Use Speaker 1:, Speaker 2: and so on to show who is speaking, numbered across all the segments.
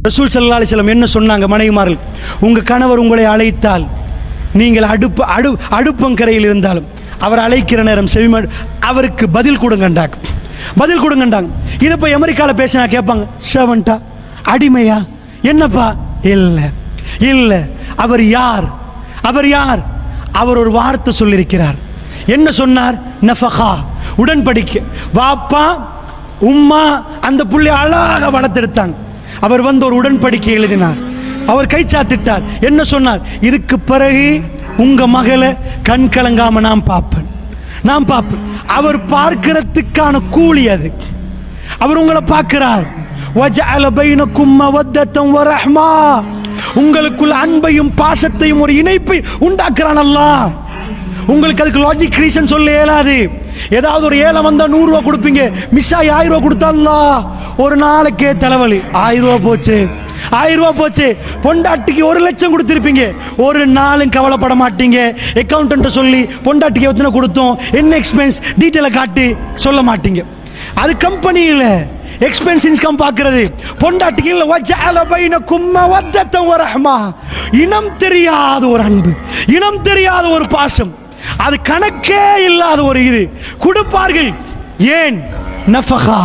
Speaker 1: ரசூல் ஸல்லல்லாஹு அலைஹி வஸல்லம் என்ன சொன்னாங்க மனைவிமார்கள், உங்கள் கணவர் உங்களை அழைத்தால் நீங்கள் அடுப்பங்கரையில் இருந்தாலும் அவர் அழைக்கிற நேரம் செவிமடு அவருக்கு பதில் கொடுங்கண்டாங்க, பதில் கொடுங்கண்டாங்க. இதை போய் அமெரிக்காவில் பேசினா கேட்பாங்க, சர்வன்ட்டா, அடிமையா, என்னப்பா? இல்லை இல்லை, அவர் யார்? அவர் யார்? அவர் ஒரு வார்த்தை சொல்லியிருக்கிறார். என்ன சொன்னார்? நஃபகா, உடன்படிக்கை. வாப்பா உம்மா அந்த புள்ளை அழகாக வளர்த்தெடுத்தாங்க. அவர் வந்து ஒரு உடன்படிக்கை எழுதினார், அவர் கை சாத்திட்டார். என்ன சொன்னார்? இதுக்கு பிறகு உங்க மகளை கண் கலங்காம நான் பார்ப்பேன், நான் பார்ப்பேன். அவர் பார்க்கிறதுக்கான கூலி அது. அவர் உங்களை பார்க்கிறார். வஜஅல பைனக்கும் மவத்தன் வரஹ்மா, உங்களுக்குள்ள அன்பையும் பாசத்தையும் ஒரு இணைப்பை உண்டாக்குறான் அல்லாஹ். உங்களுக்கு அதுக்கு லாஜிக் ரீசன் சொல்ல இயலாது. ஏதாவது ஒரு ஏழை வந்தா 100 ரூபா கொடுப்பீங்க, மிஸ் ஆகி 1000 ரூபா கொடுத்தா அல்லாஹ் ஒரு நாளைக்கே தலைவலி. 1000 ரூபா போச்சு, 1000 ரூபா போச்சு. பொண்டாட்டிக்கு 1 லட்சம் கொடுத்திருப்பீங்க, ஒரு நாளும் கவலைப்பட மாட்டீங்க. அக்கௌண்டன்ட் சொல்லி பொண்டாட்டிக்கு எத்தனை கொடுத்தோம், என்ன எக்ஸ்பென்ஸ் டீட்டெயிலை காட்டி சொல்ல மாட்டீங்க. அது கம்பெனியில் எக்ஸ்பென்ஸ் இன்கம் பார்க்கிறது. பொண்டாட்டிக்கு இல்லை. வஜஅல பைனக்கும் மவத்தன் வரஹ்மா, இனம் தெரியாத ஒரு அன்பு, இனம் தெரியாத ஒரு பாசம், அது கணக்கே இல்லாத ஒரு இது கொடுப்பார்கள். ஏன்? நஃபகா,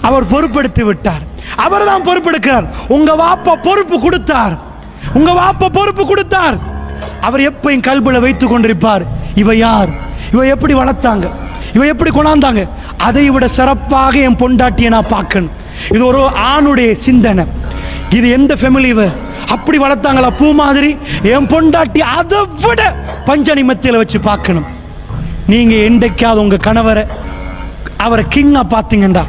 Speaker 1: அவர் பொறுப்பெடுத்து விட்டார். அவர் தான் பொறுப்பெடுக்கிறார். உங்க வாப்பா பொறுப்பு கொடுத்தார், உங்க வாப்பா பொறுப்பு கொடுத்தார். அவர் எப்பயும் கல்புல வைத்துக் கொண்டிருப்பார், இவ யார், இவ எப்படி வளர்த்தாங்க, இவ எப்படி கொண்டாந்தாங்க, அதை விட சிறப்பாக என் பொண்டாட்டியை நான் பார்க்கணும். இது ஒரு ஆணுடைய சிந்தனை. இது எந்த ஃபேமிலி அப்படி வளர்த்தாங்களா பூ மாதிரி, என் பொண்டாட்டி அதை விட பஞ்சனி மத்தியில் வச்சு பார்க்கணும். நீங்க என்றைக்காவது உங்க கணவரை அவரை கிங்கா பார்த்தீங்கண்டா,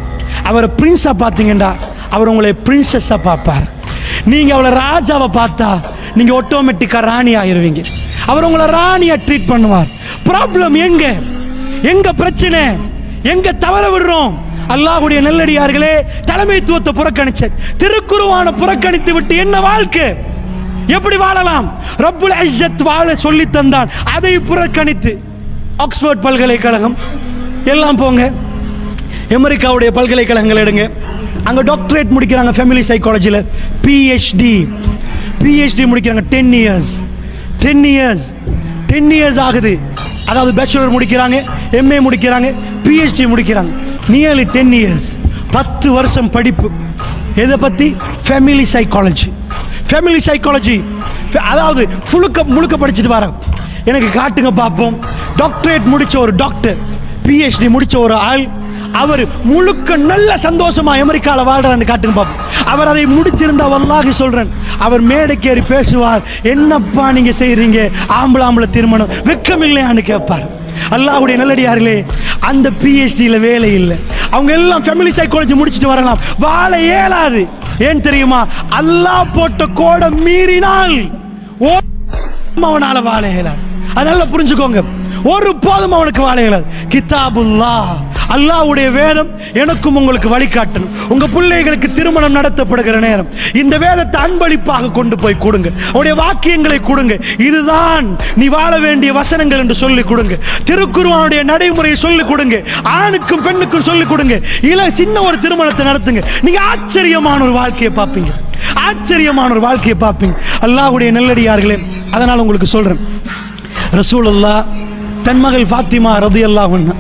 Speaker 1: அவரை பிரின்ஸா பார்த்தீங்கண்டா, அவர் உங்களை பிரின்சஸா பார்ப்பார். நீங்க அவளை ராஜாவை பார்த்தா நீங்க ஆட்டோமேட்டிக்கா ராணி ஆயிருவீங்க. அவர் உங்களை ராணியா ட்ரீட் பண்ணுவார். ப்ராப்ளம் எங்க? எங்க பிரச்சனை? எங்க தவற விடுறோம்? அல்லாஹ்வுடைய நல்லடியார்களே, தலைமைத்துவத்தை புறக்கணிச்ச, திருக்குர்ஆனை புறக்கணித்து விட்டு என்ன வாழ்க்கை, எப்படி வாழலாம்? ரப்புல் இஸ்ஸத் வாழ சொல்லி தந்தான், அதை புறக்கணித்து ஆக்ஸ்போர்ட் பல்கலைக்கழகம் எல்லாம் போங்க, அமெரிக்காவுடைய பல்கலைக்கழகங்கள் எடுங்க, அங்க டாக்டரேட் முடிக்கிறாங்க ஃபேமிலி சைக்காலஜில, பிஹெச்டி முடிக்கிறாங்க. 10 இயர்ஸ் ஆகுது. அதாவது பேச்சுலர் முடிக்கிறாங்க, எம்ஏ முடிக்கிறாங்க, பிஹெச்டி முடிக்கிறாங்க. நியர்லி 10 இயர்ஸ், 10 வருஷம் படிப்பு. எதை பத்தி? Family psychology. ஃபேமிலி சைக்காலஜி அதாவது முழுக்க படிச்சுட்டு வர எனக்கு காட்டுங்க பார்ப்போம். டாக்டரேட் முடிச்ச ஒரு டாக்டர், பிஹெச்டி முடிச்ச ஒரு ஆள், அவர் முழுக்க நல்ல சந்தோஷமா அமெரிக்காவில் வாழ்றான்னு காட்டுங்க பார்ப்போம். அவர் அதை முடிச்சிருந்தா வல்லாஹி சொல்றேன், அவர் மேடைக்கேறி பேசுவார், என்னப்பா நீங்க செய்றீங்க, ஆம்பளை திருமணம் வெக்கம் இல்லையான்னு கேட்பார். அல்லாஹ்வுடைய நல்லடியார்களே, அந்த பிஹெச்டியில வேலை இல்லை. அவங்க எல்லாம் ஃபேமிலி சைக்காலஜி முடிச்சுட்டு வரலாம், வாழ இயலாது. ஏன் தெரியுமா? அல்லாஹ் போட்ட கோடை மீறினால் அவனால வாழ இயலாது. அதனால புரிஞ்சுக்கோங்க, ஒரு போதும் அவனுக்கு வாழ இயலாது. கிதாபுல்லாஹ், அல்லாஹ்வுடைய வேதம் எனக்கும் உங்களுக்கு வழிகாட்டணும். உங்க பிள்ளைகளுக்கு திருமணம் நடத்தப்படுகிற நேரம் இந்த வேதத்தை அன்பளிப்பாக கொண்டு போய் கொடுங்க, அவருடைய வாக்கியங்களை கொடுங்க. இதுதான் நீ வாழ வேண்டிய வசனங்கள் என்று சொல்லி கொடுங்க. திருக்குர்ஆனுடைய நடைமுறையை சொல்லி கொடுங்க. ஆணுக்கும் பெண்ணுக்கும் சொல்லி கொடுங்க. இல்ல சின்ன ஒரு திருமணத்தை நடத்துங்க, நீங்க ஆச்சரியமான ஒரு வாழ்க்கையை பார்ப்பீங்க, ஆச்சரியமான ஒரு வாழ்க்கையை பார்ப்பீங்க. அல்லாஹ்வுடைய நல்லடியார்களே, அதனால உங்களுக்கு சொல்றேன், ரசூலுல்லாஹ் தன் மகள் ஃபாத்திமா ரலியல்லாஹு அன்ஹா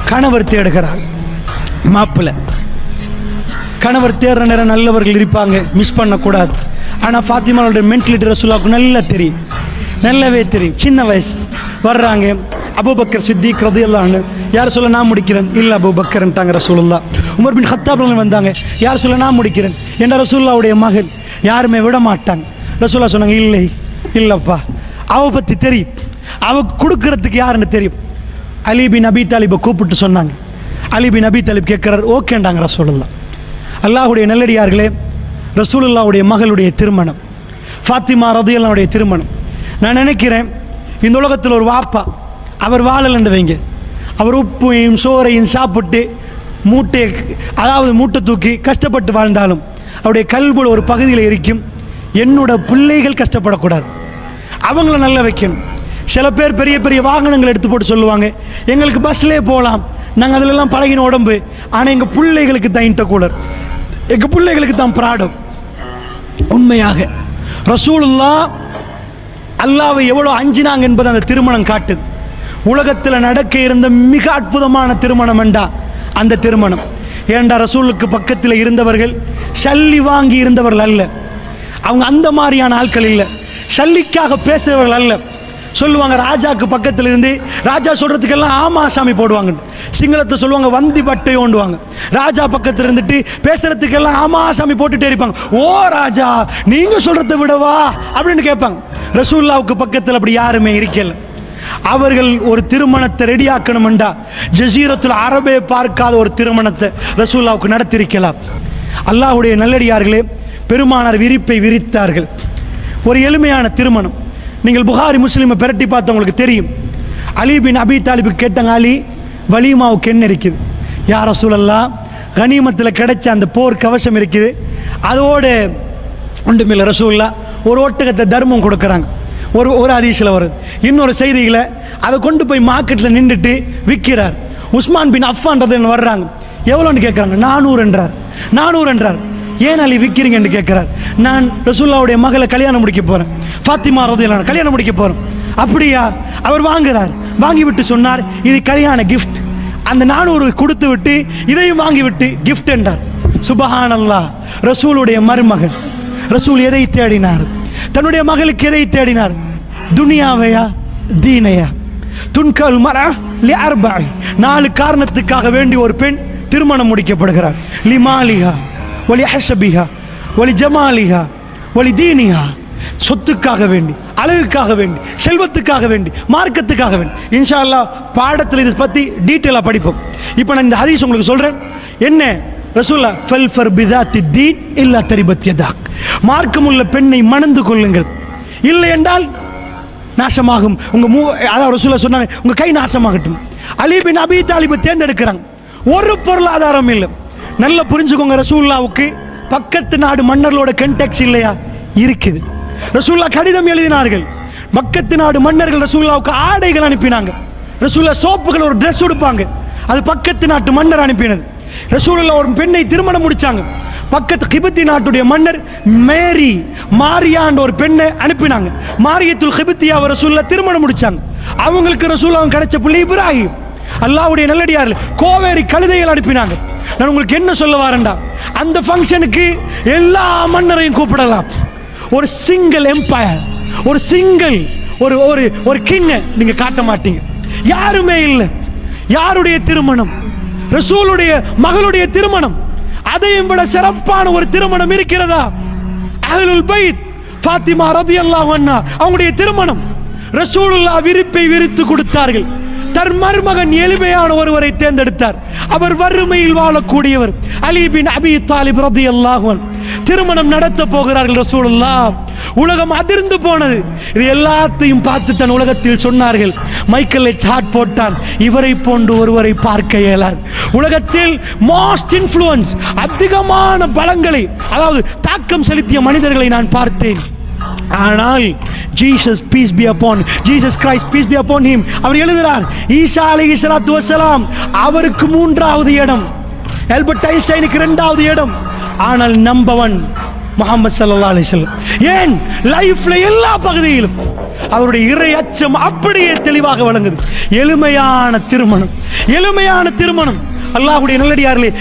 Speaker 1: கணவர் தேடுகிறார். மாப்பிள்ளை கணவர் தேடுற நேரம் நல்லவர்கள் இருப்பாங்க, மிஸ் பண்ணக்கூடாது. ஆனால் ஃபாத்திமாவோட மென்டாலிட்டி ரசூலுல்லாஹ்வுக்கு நல்லா தெரியும், நல்லாவே தெரியும். சின்ன வயசு வர்றாங்க. அபூபக்கர் சித்திக் ரலியல்லாஹு அன்ஹு, யார் சொல்ல நான் முடிக்கிறேன், இல்லை அபூபக்கர்ன்ட்டாங்க ரசூலுல்லாஹ். உமர் பின் கத்தாப் வந்தாங்க, யார் சொல்ல நான் முடிக்கிறேன் என்ற ரசூலுல்லாஹ்வுடைய மகன், யாருமே விட மாட்டாங்க. ரசூலுல்லாஹ் சொன்னாங்க, இல்லை இல்லைப்பா, அவ பற்றி தெரியும், அவ கொடுக்கறதுக்கு யாருன்னு தெரியும். அலி பின் அபி தாலிபை கூப்பிட்டு சொன்னாங்க. அலி பின் அபி தாலிப் கேட்கிறார், ஓகேண்டாங்க ரசூலுல்லாஹ். அல்லாஹ்வுடைய நல்லடியார்களே, ரசூலுல்லாஹ்வுடைய மகளுடைய திருமணம், ஃபாத்திமா ரலியல்லாஹுடைய திருமணம். நான் நினைக்கிறேன், இந்த உலகத்தில் ஒரு வாப்பா அவர் வாழலன்னு வைங்க, அவர் உப்பையும் சோறையும் சாப்பிட்டு மூட்டை தூக்கி கஷ்டப்பட்டு வாழ்ந்தாலும் அவருடைய கல்புல ஒரு பகுதியில் இருக்கும், என்னோட பிள்ளைகள் கஷ்டப்படக்கூடாது, அவங்கள நல்லா வைக்கணும். சில பேர் பெரிய பெரிய வாகனங்கள் எடுத்து போட்டு சொல்லுவாங்க, எங்களுக்கு பஸ்லேயே போகலாம், நாங்கள் அதிலெல்லாம் பழகின உடம்பு, ஆனால் எங்கள் பிள்ளைகளுக்கு தான் இன்டர்கூலர், எங்கள் பிள்ளைகளுக்கு தான் ப்ராடம். உண்மையாக ரசூலுல்லாஹ் அல்லாஹ்வை எவ்வளவு அஞ்சினாங்க என்பது அந்த திருமணம் காட்டுது. உலகத்தில் நடக்க இருந்த மிக அற்புதமான திருமணம் என்றா அந்த திருமணம். ஏண்டா ரசூலுக்கு பக்கத்தில் இருந்தவர்கள் சல்லி வாங்கி இருந்தவர்கள் அல்ல, அவங்க அந்த மாதிரியான ஆட்கள் இல்லை, சல்லிக்காக பேசுறவர்கள் அல்ல. சொல்லுவாங்க ராஜாக்கு பக்கத்தில் இருந்து ராஜா சொல்றதுக்கெல்லாம் ஆமா சாமி போடுவாங்க. சிங்களத்தை சொல்லுவாங்க வந்தி பட்டை ஓண்டுவாங்க. ராஜா பக்கத்தில் இருந்துட்டு பேசுறதுக்கெல்லாம் ஆமா சாமி போட்டுட்டே இருப்பாங்க. ஓ ராஜா நீங்க சொல்றதை விடவா அப்படின்னு கேட்பாங்க. ரசூலுல்லாவுக்கு பக்கத்தில் அப்படி யாருமே இருக்கல. அவர்கள் ஒரு திருமணத்தை ரெடியாக்கணும்டா ஜசீரத்துல் அரபே பார்க்காத ஒரு திருமணத்தை ரசூலுல்லாவுக்கு நடத்திருக்கலாம். அல்லாஹ்வுடைய நல்லடியார்களே, பெருமானார் விரிப்பை விரித்தார்கள். ஒரு எளிமையான திருமணம். நீங்கள் புகாரி முஸ்லிமை பிரட்டி பார்த்தவங்களுக்கு தெரியும். அலி பின் அபி தாலிபுக்கு கேட்டாங்க, அலி வலிமாவுக்கு என்ன இருக்குது? யா ரசூலல்லாஹ், கனிமத்தில் கிடைச்ச அந்த போர் கவசம் இருக்குது, அதோடு ஒன்றுமில்லை ரசூலுல்லாஹ், ஒரு ஒட்டகத்தை தர்மம் கொடுக்குறாங்க. ஒரு ஹதீஸில் வருது. இன்னொரு செய்தியில் அதை கொண்டு போய் மார்க்கெட்டில் நின்றுட்டு விற்கிறார். உஸ்மான் பின் அஃபான்றது வர்றாங்க, எவ்வளோன்னு கேட்குறாங்க. 400 என்றார். ஏன் அலி விற்கிறீங்கன்னு கேட்குறார். நான் ரசூலுல்லாவுடைய மகளை கல்யாணம் முடிக்க போகிறேன், ஃபாத்திமா ரலியல்லாஹு கல்யாணம் முடிக்க போகிறேன். அப்படியா? அவர் வாங்குறார். வாங்கிவிட்டு சொன்னார், இது கல்யாண கிஃப்ட். அந்த 400 கொடுத்து விட்டு இதையும் வாங்கிவிட்டு கிஃப்ட் என்றார். சுபஹானல்லாஹ். ரசூலுடைய மருமகன். ரசூல் எதை தேடினார்? தன்னுடைய மகளுக்கு எதை தேடினார்? துனியாவையா தீனையா? துன்கல் மரா லி அர்பா, 4 காரணத்துக்காக வேண்டி ஒரு பெண் திருமணம் முடிக்கப்படுகிறார். லிமாலிஹா ஒலி ஹஸபிஹா ஒலி ஜமாலிஹா ஒலி தீனிஹா. சொத்துக்காக வேண்டி, அழகுக்காக வேண்டி, செல்வத்துக்காக வேண்டி, மார்க்கத்துக்காக வேண்டி. இன்ஷா அல்லாஹ் பாடத்தில் இதை பற்றி டீட்டெயிலாக படிப்போம். இப்போ நான் இந்த ஹதீஸ் உங்களுக்கு சொல்கிறேன். என்ன ரசூலுல்லாஹ் ஃபல்ஃபர் பிதாத்தி தீன் இல்லா தரிபத் யதாக், மார்க்கமுள்ள பெண்ணை மணந்து கொள்ளுங்கள், இல்லை என்றால் நாசமாகும் உங்க அதாவது ரசூலுல்லாஹ் சொன்னாங்க, உங்க கை நாசமாகட்டும். அலி பின் அபி தாலிபை தேர்ந்தெடுக்கிறாங்க. ஒரு பொருளாதாரம் இல்லை. நல்லா புரிஞ்சுக்கோங்க, ரசூலுல்லாவுக்கு பக்கத்து நாடு மன்னர்களோட கண்டெக்ஸ் இல்லையா? இருக்குது. ரசூலுல்லாஹ் கடிதம் எழுதினார்கள். பக்கத்து நாடு மன்னர்கள் ரசூலுல்லாவுக்கு ஆடைகள் அனுப்பினாங்க. ரசூலுல்லாஹ் சோப்புகள் ஒரு ட்ரெஸ் கொடுப்பாங்க, அது பக்கத்து நாட்டு மன்னர் அனுப்பினது. ரசூலுல்லாஹ் ஒரு பெண்ணை திருமணம் முடிச்சாங்க. பக்கத்து கிபத்தி நாட்டுடைய மன்னர் மேரி மாரியான்ற ஒரு பெண்ணை அனுப்பினாங்க. மாரியத்துல் கிபத்தியாவை ரசூலுல்லாஹ் திருமணம் முடிச்சாங்க. அவங்களுக்கு ரசூலுல்லாஹ் கிடைச்ச பிள்ளை இப்ராஹிம். அல்லாஹ்வுடைய நல்லடியார்கள் கோவேரி கழுதைகள் அனுப்பினாங்க. நான் உங்களுக்கு என்ன சொல்ல வரேன்டா, அந்த ஃபங்க்ஷனுக்கு எல்லா மன்னரையும் கூப்பிடலாம். ஒரு சிங்கிள் எம்பயர், ஒரு சிங்கிள் ஒரு ஒரு ஒரு கிங் நீங்க காட்ட மாட்டீங்க. யாருமே இல்லை. யாருடைய திருமணம்? ரசூலுடைய மகளுடைய திருமணம். அதையும் விட சிறப்பான ஒரு திருமணம் இருக்கிறதா? அஹ்லுல் பைத் ஃபாத்திமா ரலியல்லாஹு அன்ஹா அவங்களுடைய திருமணம். ரசூலுல்லாஹ் விரிப்பை விரித்து கொடுத்தார்கள். தன் மருமகன் எளிமையான ஒருவரை தேர்ந்தெடுத்தார். அவர் வறுமையில் வாழக்கூடியவர். அலி பின் அபி தாலிப் ரலியல்லாஹு அன்ஹு திருமணம் நடத்த போகிறார்கள். ரசூலுல்லாஹ் உலகம் அதிர்ந்து போனது. இது எல்லாத்தையும் பார்த்து தன் உலகத்தில் சொன்னார்கள், மைக்கேல் சாட் போட்டான், இவரை போன்று ஒருவரை பார்க்க இயலாது. உலகத்தில் மோஸ்ட் இன்ஃப்ளூயன்ஸ், அதிகமான பலங்களை, அதாவது தாக்கம் செலுத்திய மனிதர்களை நான் பார்த்தேன். ஆனால் Jesus peace be upon, Jesus Christ peace be upon him, அவர் எழுதுகிறார், ஈசா அலைஹிஸ்ஸலாத்து வஸ்ஸலாம் அவருக்கு 3வது இடம், ஆல்பர்ட் ஐன்ஸ்டைனுக்கு 2வது இடம், ஆனால் நம்பர் 1 முஹம்மது ஸல்லல்லாஹு அலைஹி வஸல்லம். ஏன்? லைஃப்ல எல்லா பகுதியிலும் அவருடைய இறை அச்சம் அப்படியே தெளிவாக வழங்குது. எளிமையான திருமணம், எளிமையான திருமணம். அல்லாஹ்வுடைய நல்லடியார்களே,